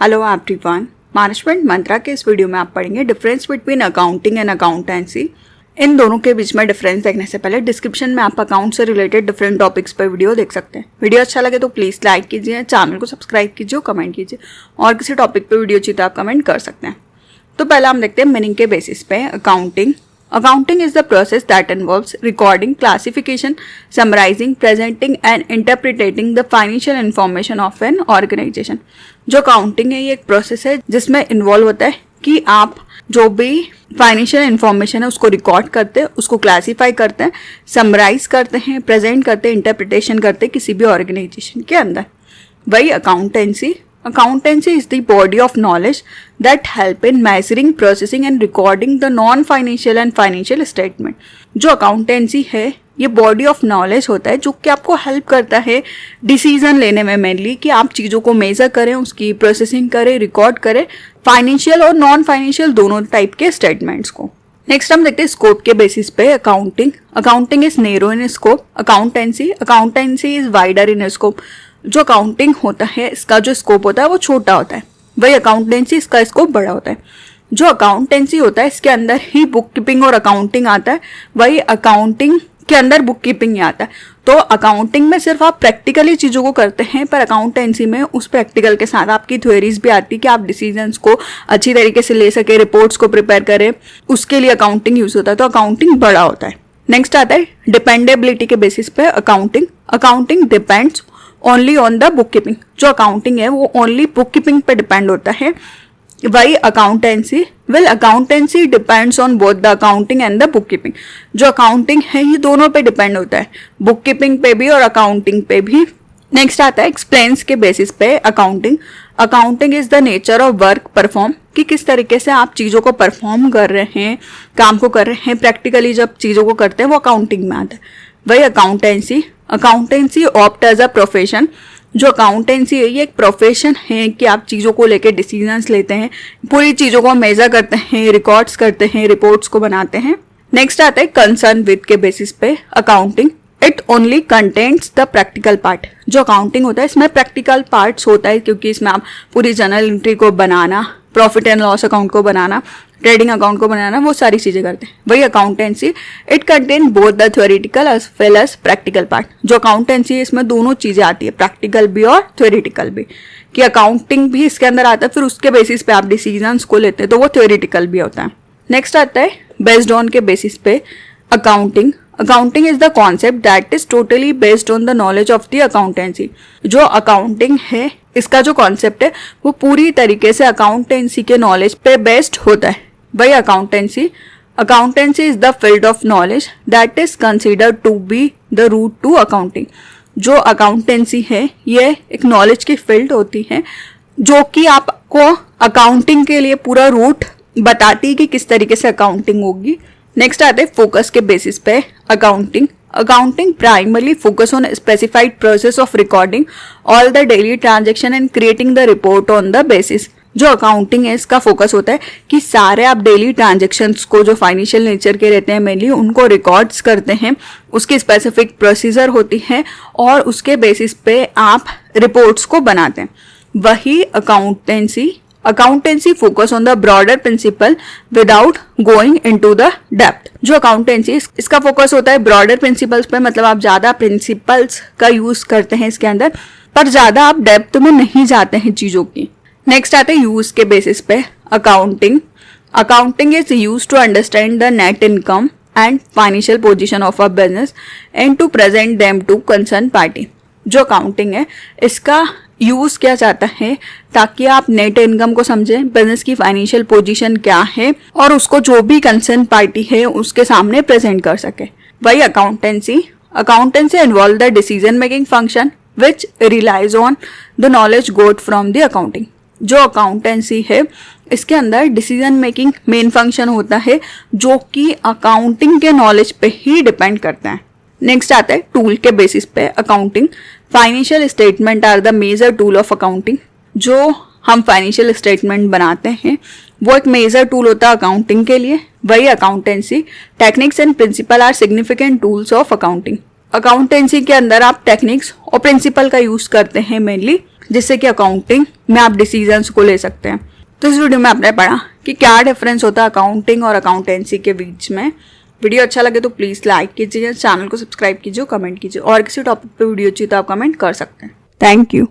Hello everyone, management मंत्रा के इस video में आप पढ़ेंगे difference between accounting and accountancy. इन दोनों के बीच में डिफरेंस देखने से पहले डिस्क्रिप्शन में आप अकाउंट से रिलेटेड डिफरेंट टॉपिक्स पर वीडियो देख सकते हैं। वीडियो अच्छा लगे तो प्लीज़ लाइक कीजिए, चैनल को सब्सक्राइब कीजिए और कमेंट कीजिए, और किसी टॉपिक पर वीडियो चाहिए तो आप कमेंट कर सकते हैं। तो पहले हम देखते हैं मीनिंग के बेसिस पे accounting. Accounting is the process that involves recording, classification, summarizing, presenting and interpreting the financial information of an organization। जो अकाउंटिंग है ये एक प्रोसेस है जिसमें इन्वॉल्व होता है कि आप जो भी फाइनेंशियल इंफॉर्मेशन है उसको रिकॉर्ड करते हैं, उसको क्लासीफाई करते हैं, समराइज करते हैं, प्रेजेंट करते हैं, इंटरप्रिटेशन करते हैं किसी भी ऑर्गेनाइजेशन के अंदर। वही accountancy. Accountancy is the body of knowledge that help in measuring, processing and recording the non-financial and financial statement। जो अकाउंटेंसी है ये बॉडी ऑफ नॉलेज होता है जो कि आपको हेल्प करता है डिसीजन लेने में, मेनली कि आप चीज़ों को मेजर करें, उसकी प्रोसेसिंग करें, रिकॉर्ड करें, फाइनेंशियल और नॉन फाइनेंशियल दोनों टाइप के स्टेटमेंट्स को। नेक्स्ट हम देखते हैं स्कोप के बेसिस पे accounting. Accounting is narrow in scope, accountancy is wider in scope. जो अकाउंटिंग होता है इसका जो स्कोप होता है वो छोटा होता है, वही अकाउंटेंसी इसका स्कोप बड़ा होता है। जो अकाउंटेंसी होता है इसके अंदर ही बुक कीपिंग और अकाउंटिंग आता है, वही अकाउंटिंग के अंदर बुक कीपिंग ही आता है। तो अकाउंटिंग में सिर्फ आप प्रैक्टिकली चीज़ों को करते हैं, पर अकाउंटेंसी में उस प्रैक्टिकल के साथ आपकी थ्योरीज भी आती है कि आप डिसीजंस को अच्छी तरीके से ले सके, रिपोर्ट्स को प्रिपेयर करें, उसके लिए अकाउंटिंग यूज होता है। तो अकाउंटिंग बड़ा होता है। नेक्स्ट आता है डिपेंडेबिलिटी के बेसिस पे accounting depends only on the book keeping. जो अकाउंटिंग है वो ओनली बुक कीपिंग पे डिपेंड होता है। वही accountancy depends on both the accounting and the book keeping. जो अकाउंटिंग है ये दोनों पे डिपेंड होता है, बुक कीपिंग पे भी और अकाउंटिंग पे भी। नेक्स्ट आता है एक्सप्लेन्स के बेसिस पे accounting is the nature of work perform, कि किस तरीके से आप चीज़ों को परफॉर्म कर रहे हैं, काम को कर रहे हैं, प्रैक्टिकली जब चीज़ों को करते हैं वो अकाउंटिंग में आता है। वही accountancy opt as a profession. जो अकाउंटेंसी है ये एक प्रोफेशन है कि आप चीज़ों को लेकर डिसीजंस लेते हैं, पूरी चीज़ों को मेजर करते हैं, रिकॉर्ड्स करते हैं, रिपोर्ट्स को बनाते हैं। नेक्स्ट आता है कंसर्न विद के बेसिस पे accounting. It only contents the practical part. जो अकाउंटिंग होता है इसमें प्रैक्टिकल पार्ट्स होता है, क्योंकि इसमें आप पूरी जर्नल एंट्री को बनाना, प्रॉफिट एंड लॉस अकाउंट को बनाना, ट्रेडिंग अकाउंट को बनाना, वो सारी चीज़ें करते हैं। वही accountancy it contain both the theoretical as well as practical part. जो अकाउंटेंसी है इसमें दोनों चीज़ें आती है, प्रैक्टिकल भी और थ्योरेटिकल भी, कि अकाउंटिंग भी इसके अंदर आता है, फिर उसके बेसिस पे आप डिसीजंस को लेते हैं तो वो थ्योरेटिकल भी होता है। नेक्स्ट आता है बेस्ड ऑन के बेसिस पे accounting is the concept that is totally based on the knowledge of the accountancy. जो अकाउंटिंग है इसका जो कॉन्सेप्ट है वो पूरी तरीके से अकाउंटेंसी के नॉलेज पे बेस्ड होता है। वही accountancy is the field of knowledge that is considered to be the root to accounting. जो अकाउंटेंसी है ये एक नॉलेज की फील्ड होती है जो कि आपको अकाउंटिंग के लिए पूरा रूट बताती है कि किस तरीके से अकाउंटिंग होगी। नेक्स्ट आते हैं फोकस के बेसिस पे accounting primarily focus on specified process of recording all the daily transaction and creating the report on the basis. जो अकाउंटिंग है इसका फोकस होता है कि सारे आप डेली ट्रांजेक्शन्स को जो फाइनेंशियल नेचर के रहते हैं मेनली उनको रिकॉर्ड्स करते हैं, उसकी स्पेसिफिक प्रोसीजर होती है और उसके बेसिस पे आप रिपोर्ट्स को बनाते हैं। वही accountancy focus on the broader principle without going into the depth. जो अकाउंटेंसी इसका फोकस होता है ब्रॉडर प्रिंसिपल्स पे, मतलब आप ज़्यादा प्रिंसिपल्स का यूज़ करते हैं इसके अंदर, पर ज़्यादा आप डेप्थ में नहीं जाते हैं चीज़ों की। नेक्स्ट आते हैं यूज के बेसिस पे accounting is use to understand the net income and financial position of a business and to present them to concern party. जो अकाउंटिंग है इसका यूज किया जाता है ताकि आप नेट इनकम को समझें, बिजनेस की फाइनेंशियल पोजीशन क्या है और उसको जो भी कंसर्न पार्टी है उसके सामने प्रेजेंट कर सके। वही accountancy involve the decision making function which relies on the knowledge got from the accounting. जो अकाउंटेंसी है इसके अंदर डिसीजन मेकिंग मेन फंक्शन होता है जो कि अकाउंटिंग के नॉलेज पे ही डिपेंड करता है। नेक्स्ट आता है टूल के बेसिस पे accounting. Financial statement are the major tool of accounting. जो हम फाइनेंशियल स्टेटमेंट बनाते हैं वो एक मेजर टूल होता है अकाउंटिंग के लिए। वही accountancy techniques and principle are significant tools of accounting. Accountancy के अंदर आप टेक्निक्स और प्रिंसिपल का यूज करते हैं मेनली, जिससे कि अकाउंटिंग में आप डिसीजंस को ले सकते हैं। तो इस वीडियो में आपने पढ़ा कि क्या डिफरेंस होता है अकाउंटिंग और अकाउंटेंसी के बीच में। वीडियो अच्छा लगे तो प्लीज़ लाइक कीजिए, चैनल को सब्सक्राइब कीजिए, कमेंट कीजिए, और किसी टॉपिक पे वीडियो चाहिए तो आप कमेंट कर सकते हैं। Thank you.